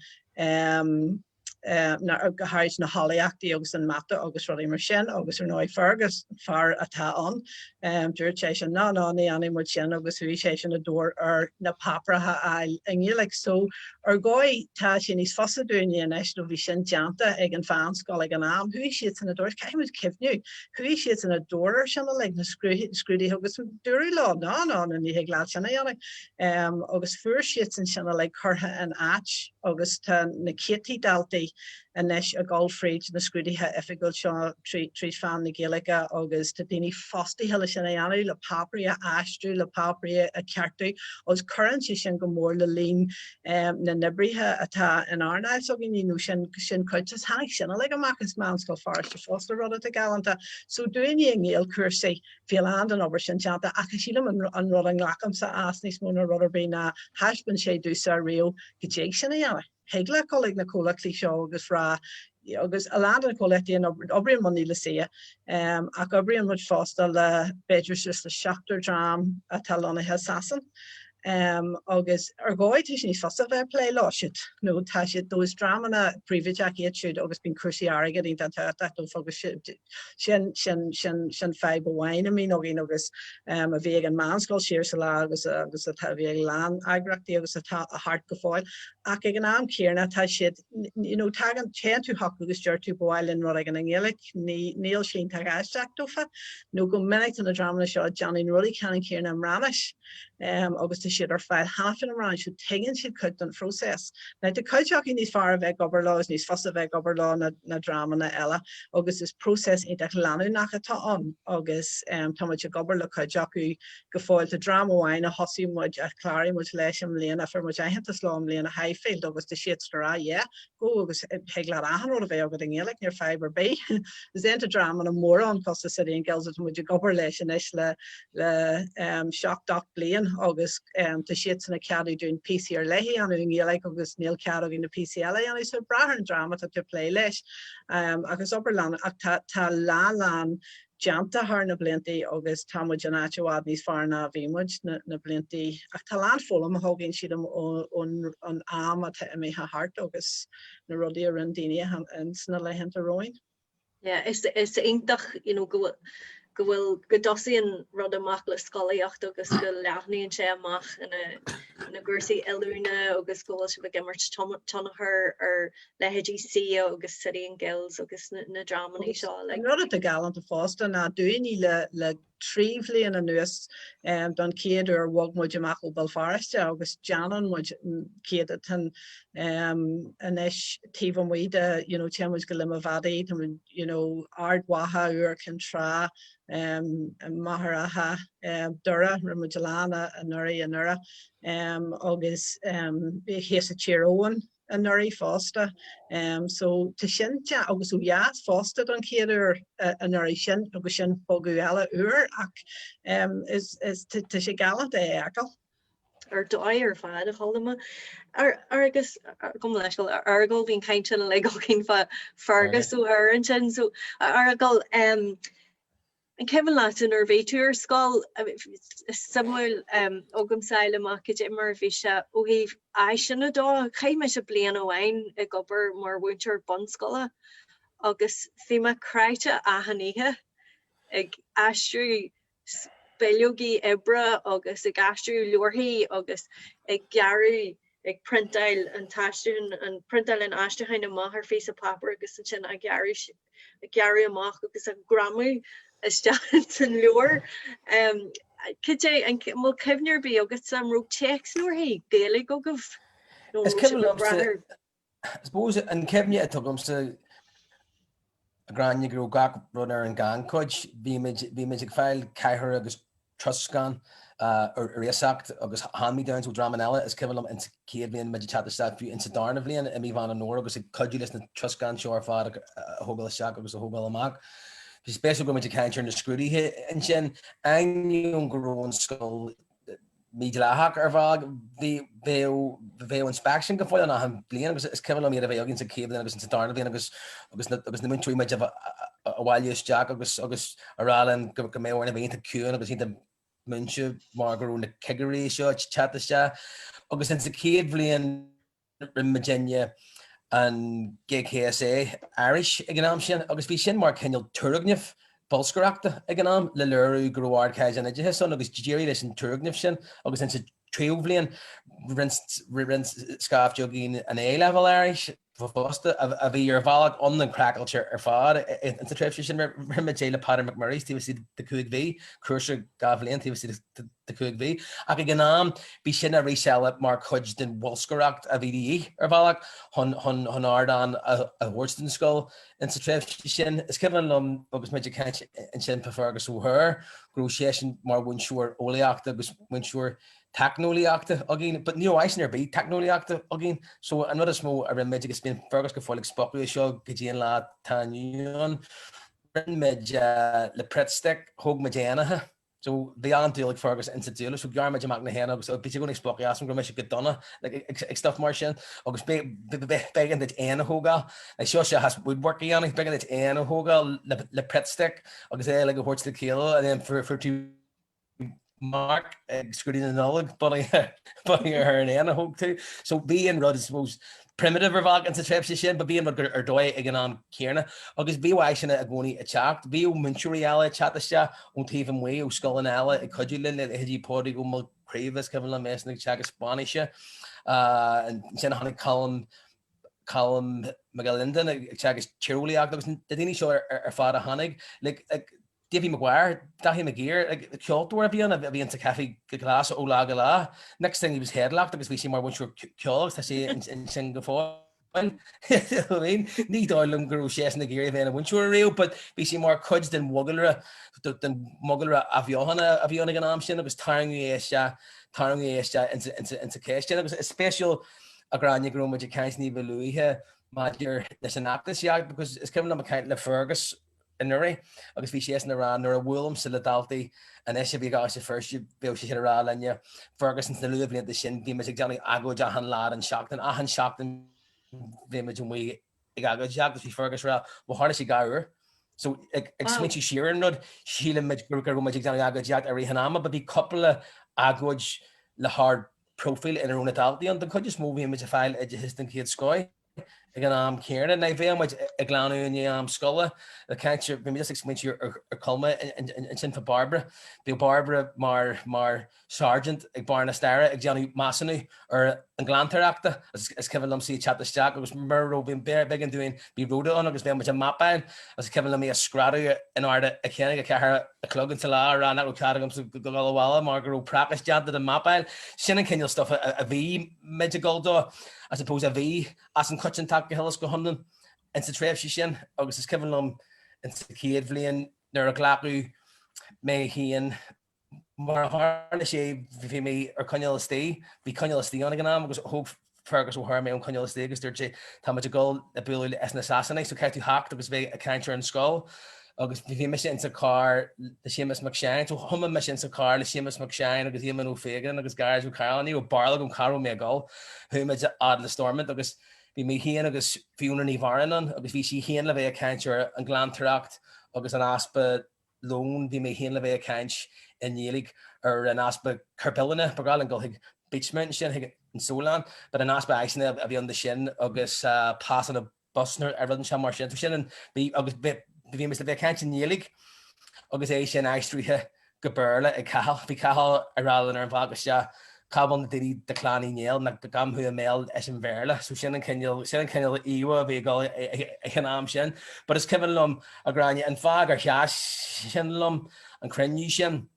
háid na halaíachtaí agus an mata agus rudí mar sin agus ar 9 Fergus far atá an dúirt sé sin ná ní aní mu sin agus bhí sé sin a dúir ar na papratha eil ingiúla so ar gáid tá sin níos fosa dúine inis nó bhí sin deanta ag an Meánscoil ag an am thuí siad san na dúir caiimiid cibhniú chuí siad san na dúir sin le na scrúdaí agus dúirí lá ná na ní heaglaad sinna dhéanana agus fuair siad san sinna le chutha an áit agus tá na cétaí daltaí inis a Golfríd na scrúdaithe ifigiúil seo trí fan na Gaeilge agus tá daoine fostaí heile sin anú le papaí a aistrú le papaí a ceartú agus chuann sin go mór le lín na nibrithe atá in ánail so gin sin chuid hanig sinna le amachchas Meánscoil Feirste fósta rud a galanta so dúine an Gaelchúrsaí fián an obair sin teanta agus sílam an rud an ghlacham sa as níos móna rudidir bína heisban sé dúsa riú go dé sinna dhéanana. Heagla coleg na cólachtaí seo agus rá agus a land an cólachtaí an obrion man níla sia ach obrion muid fásta le beidir sus le seachtar drám a tal lonnaithe sasan agus gáid is níos fasta bheith play láisiid. No tá si dós dramana príomhaideach iad siúd agus bín crusaí aige í fágus sin feib bhhaine mí nógin agus a bhí an Meánscoil Feirste agus a bhí lán eagraachtaí agus a hart go fáil. Ach ag an am céarna tá siad tagan tean tú hac agus deir tú bhhailin ru ag an Gaelic níl sin tá eisteach dofa. No go minic an a dramana seo Johnny rudí cean céarna am ranis agus tá siad ar feil hafin am ran siú tegin siad chuid an próses. Na de chuideach níos far a bheith gobar lá is níos fasta bheith gobar lá na dramana eile agus is próses ag leanú nach atá an agus táid a gobar le chuideachú go fáil a dramahhain a hosí muid a chláirí muid leis am léana a fer muid ahéanta slám léana a haiféil agus de siad stará go agus heag le ahan ó a bheith agad an Gaelic near fiber bé. Is éanta dramana mór an costa sé an gels muid a gobar leis an is le seach bliain agus te siad sanna ceadú dún PC ar leihí an an Gaelic agus níl ceadú in na PCL an is brathar an drama to play leis agus Oberland ach tá lá Janta haar na blinti agus tamuid an áteád níos far na bhímuid na blinti ach tá lá fólam a hoginn siad an am a mé ha hart agus na rudí a rindíine an sna leihananta roin. Yeah, is intach go bhfuil go dosíon rud amach le scolaíocht agus go leithníonn sé amach ina gcuirsaí eilúna agus go si bh gimmart tonachar ar lehéidí si agus City and Guilds agus na dramaní seo. Rud a galant a fásta na dúiní le tríomhlíon an nuas don céad ar bhagmuid amach ó Belfast agus Janan muid céad tan inis tíomh muide temuid go lim a bhadaí ardwatha uair cin trá maharatha dura Ramajalana a nuri a nura agus héas a tíróin a nuri fásta so te sin agus ú jaas fásta don céidir a nuri sin agus sin fogu eile uair ach is te sé galant eagal. Ar dóid ar fad a chollama agus gom leiscail argal bhín cainte le gocin fargus ú ar an sin so argal an Kevin Latin ar bhéitúr scáil Samuel ógam saoile amach mar bhí se ó híh aisinna dó chaim se blian óhain a gobar mar bhaintear bonscoile agus bhí me creite ahaníthe ag aistriú Beiliogi Ebra agus ag aistriú luorthaí agus ag gearú ag printail an taistún an printail an aistechain amach ar fés a papar agus an sin a gearú amach agus a gramú san luor Kite an mo kefnir be agus sam ro checks nor he daily go gov suppose an kevni a tugumste a Gráinne gro gach runner an gangcoid vi file caiher agus truscan or réasacht agus hanmi down to Dramanella is kevlam in Kevin me chat staff in Darnavlian and mi van an nor agus cudulus na truscan shore fa hobel shack agus a hobel amach. Special going to cancer in the scrutiny here and sin an grown skull Míidirleach ar bhag bhé inspection go fáil nach an blian agus is ceann mí a bheith aginn sa céad agus sa darna blian agus na muintúí meid a bhhaile isteach agus arálan go méhhainna bhéonnta cún agus ínta muinte mar gurú na Eagrais seo chatte agus in sa céad blian Virginia an GCSA Irish ag an am sin agus bhí sin mar ceanneil tuaireagnimh Bolscoireachta ag an am le leirú gurúhard caiid an idirthe son agus géirí leis an tuaireagnimh sin agus in sa tríomhlíonn rinne scáf jogín an A-level Irish fásta a bhí ar bhálach an an crackáilte ar fád in sa tréimhse sin rinne déile Padar McMurray tí si de chuig bhí Chrannchuir Náisiúnta tí si de chuig bhí ach ag an am bhí sin a rééisile mar chuid den Bolscoireacht a bhí ar bhálach hon ardán a Worston in sa tréimhse sin is ceann lom agus méidir caiint in sin pafargus úthir grú sé sin mar bhainseúir ólaíochta agus bhainseúir technoliaachta agin, but níor eisnar bí technoliaachta agin, so an rud is mó a rin méid agus bíon fergus go fáil spopú seo go dtíon lá tániuon rin méid le pretstick thug me déanathe, so bhí an dúlaigh fergus in sa dúla, so gear méid amach na héana agus bhí go sploch asam go me go donna ag stuff mar sin, agus began dit éana thógáil, ag seo se has woodworking anna, began dit éana thógáil le pretstick agus é le go hórtla céile, and then for tú Mark screen an nolog, but her an hope too. So being rud, I suppose, primitive revag into trepsi shin, but being rud or doi again on Kierna. August be washing it a goni a chat, be Munchuriala chat the sha, on Taven way, o skull and alla, a cudulin, a hiddy poddy, go cravis, Kevin La Messnick, Chag Spanish, and Jen Honey Colm McAlindon, Chag Cheruliak, the Dini show her father Honig, like Davy McGuire, Dahi McGear, like the Cultúrlann of being to cafe glass o lagala. Next thing he was headlocked because we see more once you're Cultúrlann to see in Singapore. I mean, need all them girls chasing the gear then once you're real, but we see more cuds than Muggler Aviona Ganamshin. It was tiring into question. It was a special a Gráinne Groom which you can't even Louis here. Major this and actus yeah, because it's given them a kind of Fergus. In Nuri, Agus bhí sé around nor a Willem Silidalty, and then she be got first you build she hit around and you Ferguson the Louis at the shin beam as exactly Ago Jahan lad and shocked and Ahan shocked and the image and we Ago Jack she Fergus well hard as she got her. So explain Sheeran Rud, Sheila Midgrucker exactly Ago Jack Ari Hanama, but be couple of Agoj the hard profile in her own adalty and the could just move image a file edge his kid sky. Again, Kieran, and I very much a glanu in Scolla, the catcher, maybe just explain to your Colma and Sin for Barbara, the Barbara Mar Sergeant, Barna Stara, Johnny Massonu, or Glanteracta, as Kevin Lumsey chat the stack, it was Murrow being big and doing be rode on, because very much a map band, as Kevin Lumsey a scratcher in order a Kenny, a clug until I ran out with Carraige to Gulawala, Margaret practice jab to the map band, Shannon Kenyon stuff a V, Magical door. I suppose a V as an cutchin tap Hillis go hunden into Trev Shin, August is Kevin Lum into Kid Bliain, Nera Glaku, May Hean, Mar Harnishay, Vimy, or Connell Stay, be Connell Stay on again, because hope Fergus will harm me on Connell Stay, because they're Tamage Gull, a bully as an assassin, so Catty Hack, there was a Chrannchuir and Skull. August vi mission into car the Seamus McSheáin so hum mission into car the Seamus McSheáin agus Ian O'Fagan agus Garage O'Carroll o Barlag on Carol Meánscoil who made Adla Stormont agus vi me hian agus Fiona Ní Ghilín agus vi si hian le a Chrannchuir an Glantracht agus an aspa loan vi me hian le a Chrannch in Yelig or an aspa Carpillina Bergal go hig Beachmount shin hig in Solan but an aspa action of on the shin agus passing a busner everything shall march into shin and be agus the famous the Chrannchuir Náisiúnta agus é sin aistríthe go burla I cathal bhí cathal a rálan ar an bhagus cabal the clanní néal na gam hu a mBéal is an bhéarla so sin an cinneal íwa bhí gáil a chinám sin but is Kevin Lum a Gráinne an fag ar cheas sin Lum an Chrannchuir sin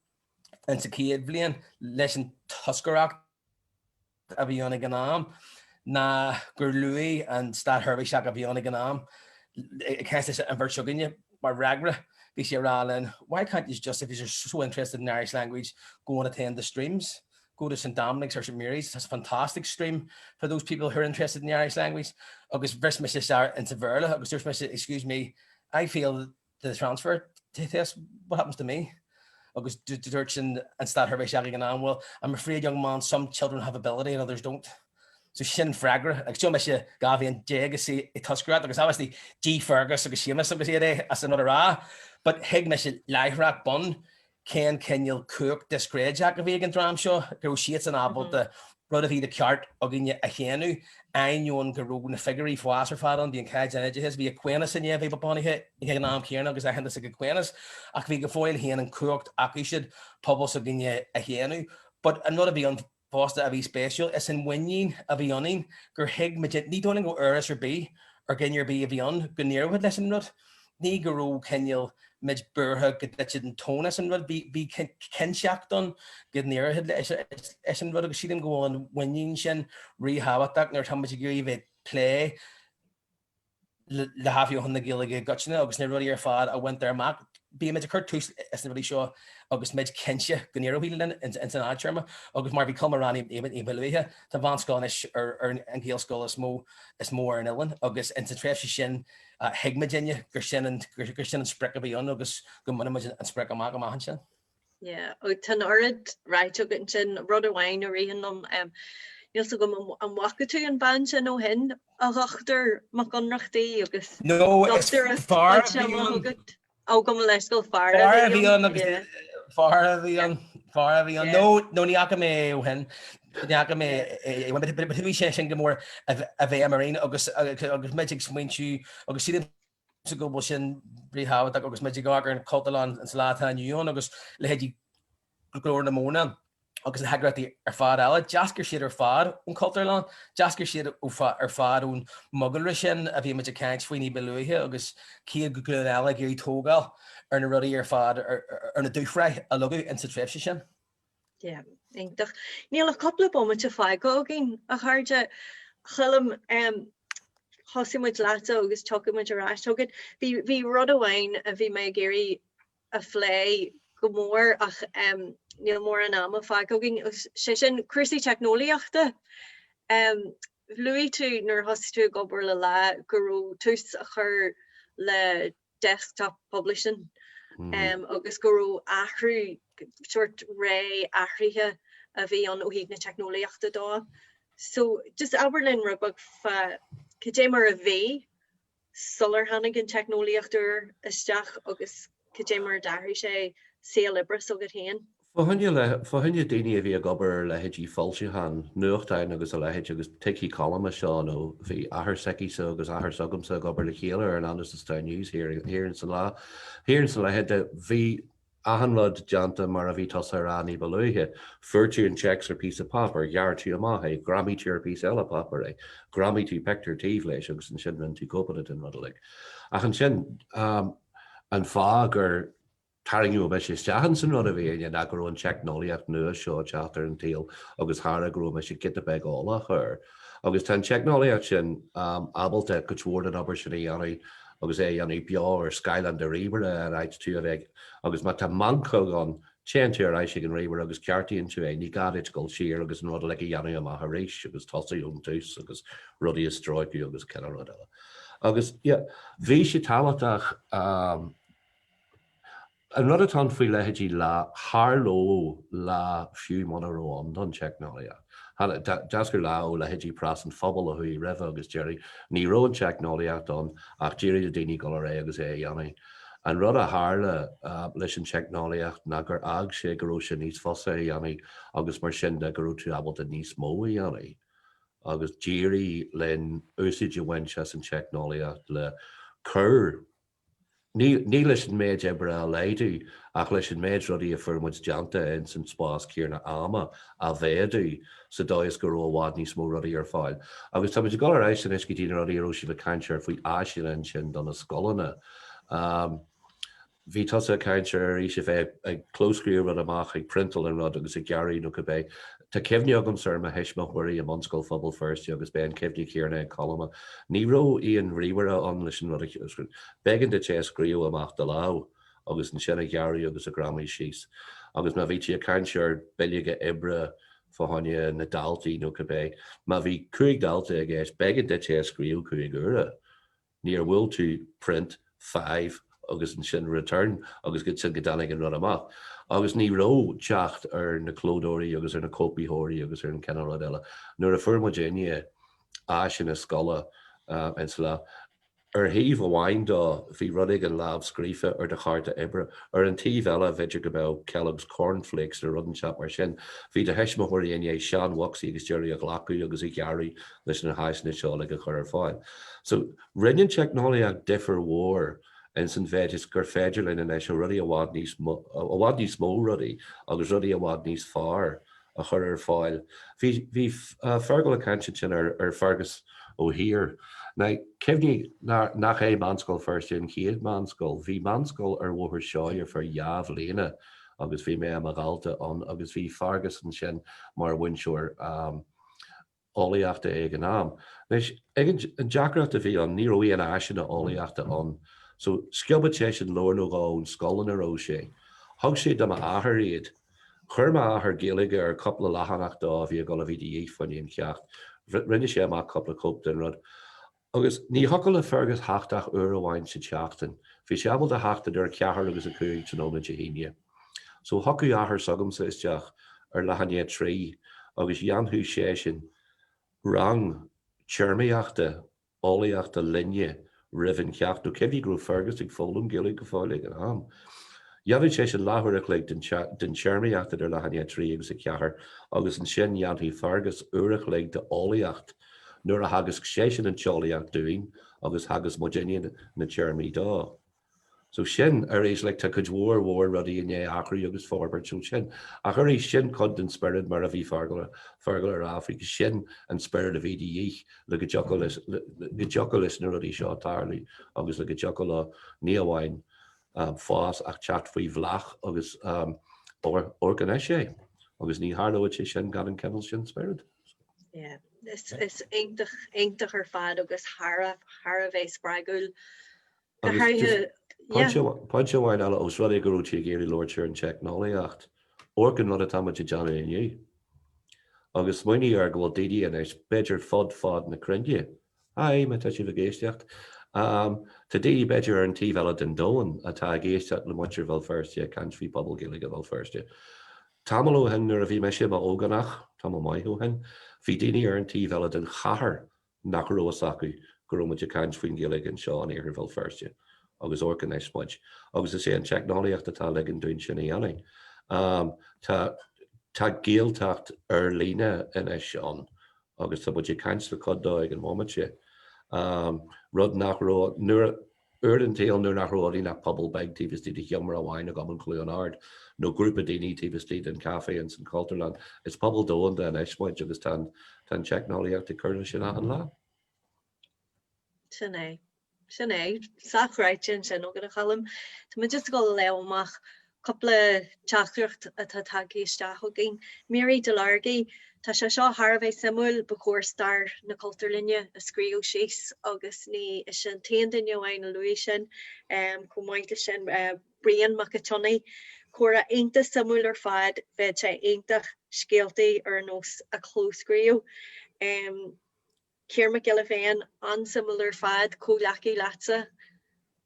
an sa céad bliain leis an toscarach a bhí anna ganám na gur Louis and Stad Hervey seach a bhí anna ganám I can't say and Virtual my ragra why can't you just if you're so interested in Irish language go and attend the streams go to St Dominic's or St Mary's that's a fantastic stream for those people who are interested in the Irish language August verse Mrs. into Verla August excuse me I feel the transfer to this what happens to me August Dirch and start her by shagging on well I'm afraid young man some children have ability and others don't so sin fragra ag so much Gavi and Jagasi it Tuscrat because obviously G Fergus agus Seamus agus here as another but hig miss Lyrack bun Ken you'll cook this grade jack of vegan dram show go sheets and about the rud of the cart ogin a henu ein yon go na figure foas or fat on the encourage energy has be acquaintance in yeah people bonny hit hig nam here because I had this acquaintance I could be foil hen and cooked I should publish ogin a henu but another beyond Foster a bhí special is in winning a bhí onin gur hig magit ní doing go Uris or B or gin your B a bhí on go near with lesson rud ní guru kenil mid burha get that in tonus and rud be ken shack done get near head is in rud she didn't go on winning shin rehab attack near how much you even play the half you on the gillig gotcha agus near your fad I went there Mac be image occurred too isn't really sure August mid Kensha Ganero wheeling in an Archerma August Marby Colmarani even Evaluia to Mheánscoil or and Gaelchúrsaí is more in Ellen August into Trefshin Higmagenia Gershin and Spreca beyond August Gumunimage and Spreca Mac yeah tan orid right chin brother wine or them You'll go and walk to and band no hin a Dr. Mac Ionnrachtaigh agus no it's far Oh, come let's go far. Far beyond Far bhí an nó níacha mé ó hen níacha mé bhí sé sin go mór a bheith marín agus méidir smaintú agus si go bó sin bríthá agus méidir gágur an Cultúrlann an slátha nniuún agus le héidir glór na móna agus hegratí ar fád eile, deascar siad ar fád ón Cultúrlann, deascar siad ar fád ón mugalra sin a bhí méidir ceint faoine beluithe agus cíad go glún eile gurí tógáil ar na rudaí ar fád ar na dúchraith a lugu in sa tréimhse sin. Yeah, intach. Níl a couple bommate fágo gin a Carraige chulum hosimid lata agus chocolate arás togad. Bhí rud amhain a bhí mé géirí a phlé go mór ach níl mór an am a fágo gin sé sin crusaí technoliaachta. Luí tú nuair hosi tú gobar le gurú tús a chur le desktop publishing agus gurú ahrú soort ré ahrithe a bhí an óhíag na technoliaachta dá. So just Aberlin rubug fa cé mar a bhí sular hannig an technoliaachtar isteach agus cé mar dahrí sé sé libras agad héan. Fáhanne daine a bhí a gobar le héidí fáilte han nuachtán agus a lehéid agus teí colma seo nó bhí ahar seicií agus ahar sagamsa gobar le chéile ar an Anders Star News hir in sa lá. Hir in sa lehéid bhí ahanrod janta mar a bhí tas raní beluithe, fuirtú an checks ar pí of pap ar gheartú amáthe, gramí tú ar pí eile pap ar gramí tú pectar tíh leis agus an sin tú copada in rudalig. Ach an sin an fá gur taringú me sé stehan san rud a bhí a gur an technoliacht nua seo teachtar an tíal agus thra grú me sé kit a beag ála chur. Agus tá technoliacht sin abalte go túir an aber sin anna agus é anna beá ar Skyland a ribre a ráid tú a bheith agus má tá manco an chéintú ar éis an ribre agus ceartíonn tú ní garid go siar agus an rud le dhéanú am a rééis agus tosaíún tús agus rudí is stráidú agus ce rud eile. Agus bhí sé tálaach an rud atá faoi lehéidí le thló le fiú manarón don technoliacht. Deasgur lá ó lehéidí pras an fphobal a chuí raibh agus Jerry ní roin technoliacht an ach Jerry a daoine go ré agus é dhéanana. An rud a hála leis an technoliacht na gur ag sé gurú sin níos fosa dhéanana agus mar sin de gurú tú abalta níos mó dhéanana. Agus Jerry len úsid bhaint an technoliacht le chur ní leis an méid ebre a léidú ach leis an méid rudí a firmuid deanta in san spás cíarna ama a bhéadú sa dóis gur bhád níos mó rudí ar fáil. Agus tá go éis an isci dtíine rudí ó si bh caiintear faoi áisian sin don na scolanna. Bhí tosa caiintear í sé bheith ag clóscríú rud amach ag printal an rud agus i gearí nó go bé. Tá cefne agam sir a heismachhuií a Meánscoil Feirste agus ben cefne céarna colma. Ní ró íon ríhare an leis an rud began de té scríú amach de lá agus an sinna gearí agus a gramí síos. Agus na bhí a caiintear beige ibre fáhanne na daltaí nó go bé. Má bhí cuaig dalta a gcéis began de té scríú chuig ura. Níor bhfuil tú print 5 agus an sin return agus go sin godanig an rud amach. Agus ní ró teacht ar na clódóirí agus ar na cópaíthóirí agus ar an cean rud eile. Nuair a fuirmodéine á sin na scola an sa ar híomh amháin dó bhí rudig an láb scrífa ar de charta ibre ar an tíomh eile bheidir go beh Kellogg's cornflakes ar rudan seap mar sin. Bhí de heismachhuií in Seán Waxí agus Jerry a ghlacu agus i gearí leis na haisna seo le go chur ar fáil. So rinneadh technoliaach differ war en san bheith gur féidir lena leis rudí a bhád níos mó rudí agus rudí a bhád níos fearr a chur ar fáil. Bhí Feargal a canse sin ar Fergus ó hir. Na cefní nach é Meánscoil Feirste an chéad Meánscoil, bhí Meánscoil ar bhthir seoir for jaamh léine agus bhí mé am a gáalta an agus bhí Fergus an sin mar bhainseoir ólaíochta ag an am. Leis ag an deacracht a bhí an ní roí an aiseanna ólaíochta an. So sciobad sé sin lór nó gáin scolan ar ó sé. Thug sé do ahar iad, chur ahar géalaige ar coppla lehanaach dá bhí a go bhí dhéfaní an ceacht. Rinne sé amach coppla cóp den rud. Agus ní hocail le Fergus heachtach amháin sa teachtain. Bhí sé abal a heachta ar ceathar agus a cuaig tróna híine. So hocaí ahar sagam sa isteach ar lehanné trí agus dheanthú sé sin rang teirmaíochta, ólaíochta linne, riven ceacht do cefhí grú Fergus ag fólam gilig go fáil ag an am. Jaanú sé sin láthúireach le den seirmaíocht idir lehanne trí agus a ceathair agus an sin jaantaí fargus uireach le de álaíocht nuair a hagus sé sin an teolaíocht dúin agus hagus modéine na seirmaí dá. So sin éis le tá chud mhór rudí in achraí agus fábert so sin. A chur éis sin chud den spirit mar a bhí Feargal ar Africa sin an spirit a bhí díich le go deocail is na rudí seo tarlaí agus le go deocail le níomhhain fás ach chat faoi bhlach agus organéis sé agus ní hálaid sé sin gan an kennel sin spirit. Yeah, is eintig ar fad agus Har bheith sppraigúil. Pointseháin eile os rud goútí géirí Lordseir an technoliacht organ rud a tamid Johnna inniu. Agus muoine ar go bhfuil daoine in éis beidir fad na crinne. Me tá si bh géisteacht. Tá daoine beidir ar an tíhheile den dóin atá géisteach le muir bhil Feirste cant fhí pobl gilige bhil Feirste. Tamó hin nuair a bhí me si óganach tá maithú hin, hí daoine ar an tíhheile den chathair nach roas acu go muid cant faoin gilig an seo an éair bhil Feirste. Agus organéis muid. Agus is sé an technoliacht atá le an dún sin dhéanaí. Tá géaltacht ar líne in é seán, agus tá bud caiins le coddóig an mómente. Rud nachró nuair an taal nuair nachróí nach pobl beg tíbhtí de cheamar a bhhain a go an clúan ard, nó grúpa daoine tíbhtí an caé an san Cultúrlann. Is pobl dóin in éismuid agus tá technoliacht i chuirla sin an lá. Sinné, sachráitin sin ó gona chalam. Tá just go leamach coppla teachreacht atá tagéisteach ó gin. Mary de Largaí, tá sé seo Harbheith simúil ba chóirstar na Cultúrlanne a scríú síos agus ní is sin taon duine bhhain a luí sin cumáinte sin bliain Mac chora ainta simúil ar fad bheith sé aintach scéaltaí ar nós a chlóscríú. Céir McGill féin an similar fad cólaci latsa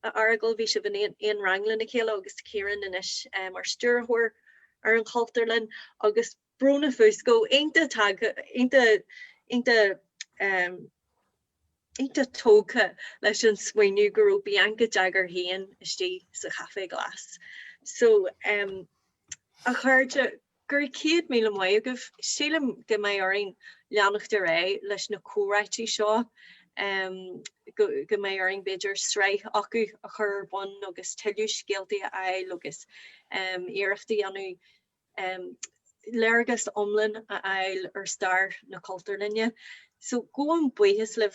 argal bhí se bhín aon ranglan na chéile agus céan inis mar Stiúrthóir ar an Cultúrlann agus brúna fusco ainta tóca leis an smaoinú gurú Bianca Jagger héan istí sa chafé glas. So a chuirte gur 100 míle mai agah sílam go mé orin leannach de ré leis na córáití seo go mé orin beidir sreith acu a chur bon agus tiú scéaltaí a eil agus iarachtaí anú léirgus omlan a eil ar star na Cultúrlanne. So go an buíhas le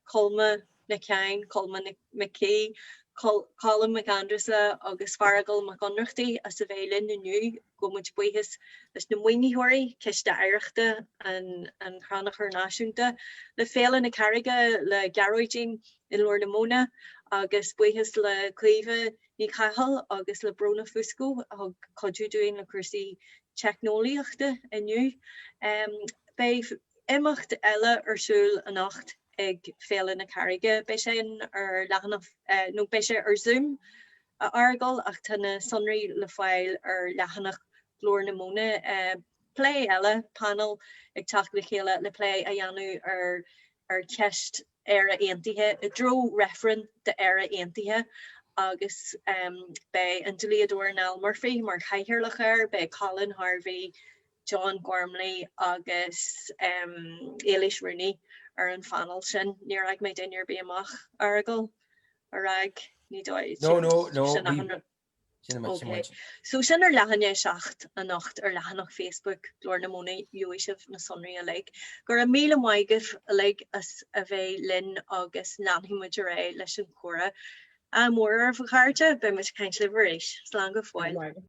Colma Nic Sheáin, Colma Nic Colm Mac Aindreasa agus Feargal Mac Ionnrachtaigh a sa bhéile nniu go muid buíhas leis na muoinethirí Chiste Oidhreachta an Chrannchuir Náisiúnta le Féile na Carraige le Carraige in Lord Mona agus buíhas le Cleomh ní Ghilín agus le brona fusco a chodú dúin le cuasaí technoliaachta inniu. Bei imacht eile arsúil a nacht ag Féile na Carraige bei sé ar lehanach nó bei sé ar Zoom a argal ach tanna sonraí le fáil ar lehanach Glór na Móna play eile panel ag teach le chéile le play a dhéanú ar ceist ar a aontaithe i dro referent de ar a aontaithe agus bei an deliadúir Nell Murphy mar chaithirlachar bei Colin Harvey, John Gormley agus Eilish Rooney ar an fanel sin níor ag mé dinnear bí amach argal ar ag ní dóid. No. Okay. So sin ar lehanne seacht a nacht ar lehanach Facebook Glór na Móna Uaisibh na sonraí a le. Gur a míle maigah a le as a bheith linn agus leanhuiidir é leis an chora. A mór ar bh chairte be mu caiint le bhéis slán go fáil.